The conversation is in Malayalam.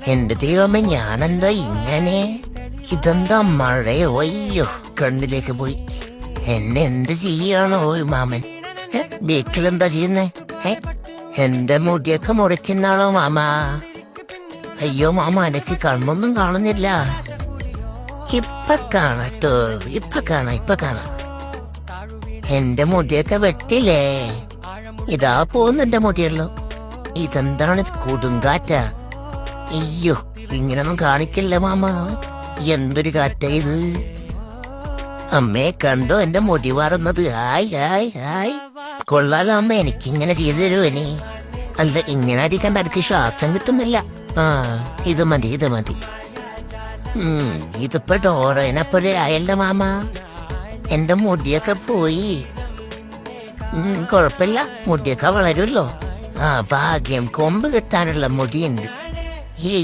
എന്റെ ദൈവമേ, ഞാനെന്താ ഇങ്ങനെ? ഇതെന്താ മഴയോ? അയ്യോ, കണ്ണിലേക്ക് പോയി. എന്നെ എന്ത് ചെയ്യാണോ മാമൻ? ബേക്കിലെന്താ ചെയ്യുന്നേ? എന്റെ മുടിയൊക്കെ മുറിക്കുന്നാണോ മാമ? അയ്യോ മാമ, എനിക്ക് കണ്ണൊന്നും കാണുന്നില്ല. ഇപ്പൊ കാണട്ടോ, ഇപ്പൊ കാണാം. എന്റെ മുടിയൊക്കെ വെട്ടില്ലേ? ഇതാ പോകുന്നെന്റെ മുടിയല്ലോ. ഇതെന്താണ്, കൊടുങ്കാറ്റാ? അയ്യോ, ഇങ്ങനൊന്നും കാണിക്കില്ല മാമ. എന്തൊരു കാറ്റാ ഇത്? അമ്മേ, കണ്ടോ എന്റെ മുടി വാറുന്നത്? ഹായ്. കൊള്ളാലോ അമ്മ, എനിക്കിങ്ങനെ ചെയ്തു തരൂ ഇനി. അല്ല, ഇങ്ങനെ അടിക്കണ്ട, എനിക്ക് ശ്വാസം കിട്ടുന്നില്ല. ഇത് മതി. ഇതിപ്പോ ഡോറേനെ പോലെ ആയല്ല മാമ. എന്റെ മുടിയൊക്കെ പോയി. കൊഴപ്പില്ല, മുടിയൊക്കെ വളരുമല്ലോ. ഭാഗ്യം, കൊമ്പ് കിട്ടാനുള്ള മുടിയുണ്ട്. ഏ